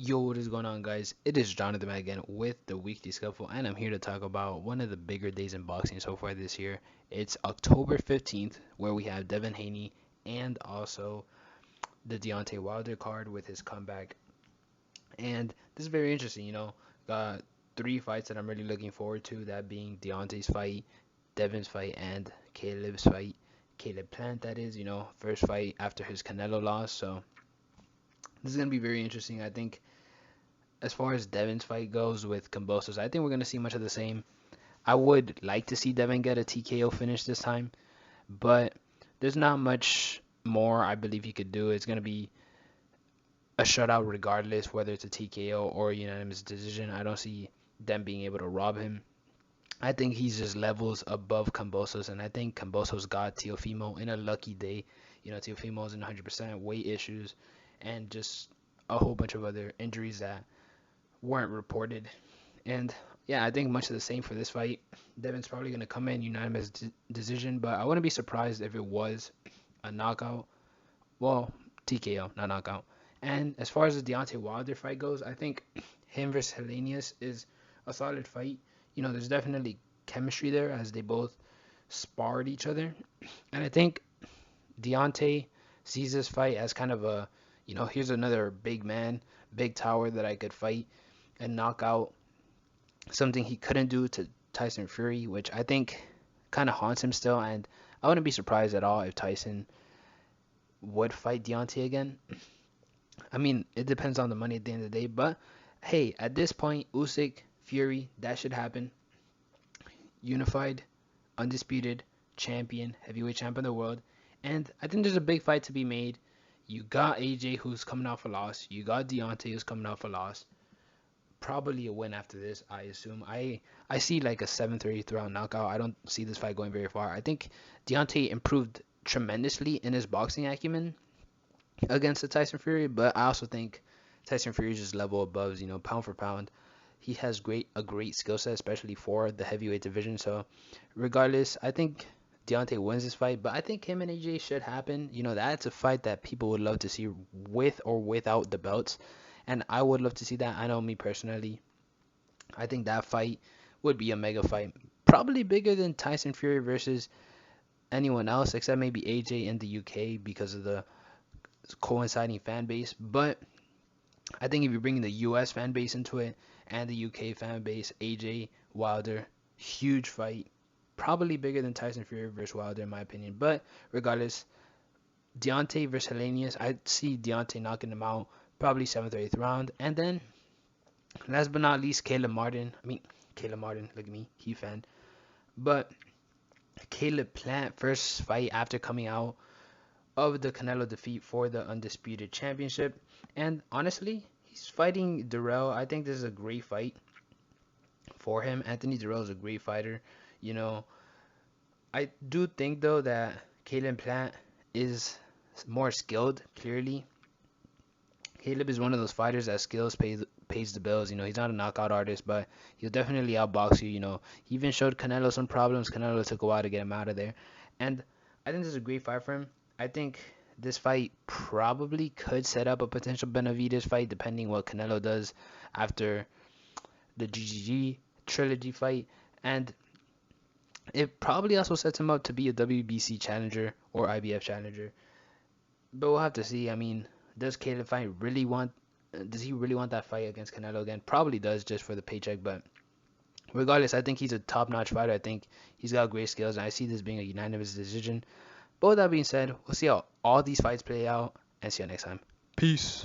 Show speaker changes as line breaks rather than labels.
Yo, what is going on, guys? It is Jonathan again with the Weekly Scuffle, and I'm here to talk about one of the bigger days in boxing so far this year. It's October 15th, where we have Devin Haney and also the Deontay Wilder card with his comeback. And this is very interesting, Got three fights that I'm really looking forward to, that being Deontay's fight, Devin's fight, and Caleb's fight. Caleb Plant, that is, first fight after his Canelo loss. So this is going to be very interesting. I think as far as Devin's fight goes with Kambosos, I think we're going to see much of the same. I would like to see Devin get a TKO finish this time, but there's not much more I believe he could do. It's going to be a shutout regardless, whether it's a TKO or a unanimous decision. I don't see them being able to rob him. I think he's just levels above Kambosos, and I think Kambosos got Teofimo in a lucky day. Teofimo's in 100% weight issues and just a whole bunch of other injuries that weren't reported. And yeah, I think much of the same for this fight. Devin's probably going to come in unanimous decision, but I wouldn't be surprised if it was a knockout. Well, TKO, not knockout. And as far as the Deontay Wilder fight goes, I think him versus Helenius is a solid fight. There's definitely chemistry there as they both sparred each other. And I think Deontay sees this fight as kind of a, here's another big man, big tower that I could fight and knock out, something he couldn't do to Tyson Fury, which I think kind of haunts him still. And I wouldn't be surprised at all if Tyson would fight Deontay again. I mean, it depends on the money at the end of the day, but hey, at this point, Usyk, Fury, that should happen. Unified, undisputed champion, heavyweight champion of the world. And I think there's a big fight to be made. You got AJ, who's coming off a loss. You got Deontay, who's coming off a loss. Probably a win after this, I assume. I see like a 7th or 8th round knockout. I don't see this fight going very far. I think Deontay improved tremendously in his boxing acumen against the Tyson Fury, but I also think Tyson Fury is just level above, pound for pound. He has a great skill set, especially for the heavyweight division. So regardless, I think Deontay wins this fight, but I think him and AJ should happen. That's a fight that people would love to see with or without the belts. And I would love to see that. I know me personally, I think that fight would be a mega fight. Probably bigger than Tyson Fury versus anyone else, except maybe AJ in the UK because of the coinciding fan base. But I think if you're bringing the US fan base into it and the UK fan base, AJ, Wilder, huge fight. Probably bigger than Tyson Fury versus Wilder in my opinion. But regardless, Deontay versus Helenius, I see Deontay knocking him out probably 7th or 8th round. And then, last but not least, Caleb Martin, look at me, he fan. But Caleb Plant, first fight after coming out of the Canelo defeat for the undisputed championship. And honestly, he's fighting Durrell. I think this is a great fight for him. Anthony Durrell is a great fighter. I do think, though, that Caleb Plant is more skilled, clearly. Caleb is one of those fighters that skills pays the bills. He's not a knockout artist, but he'll definitely outbox you. He even showed Canelo some problems. Canelo took a while to get him out of there. And I think this is a great fight for him. I think this fight probably could set up a potential Benavidez fight, depending what Canelo does after the GGG trilogy fight. And it probably also sets him up to be a WBC challenger or IBF challenger. But we'll have to see. I mean, does he really want that fight against Canelo again? Probably does, just for the paycheck. But regardless, I think he's a top-notch fighter. I think he's got great skills, and I see this being a unanimous decision. But with that being said, we'll see how all these fights play out, and see you next time. Peace.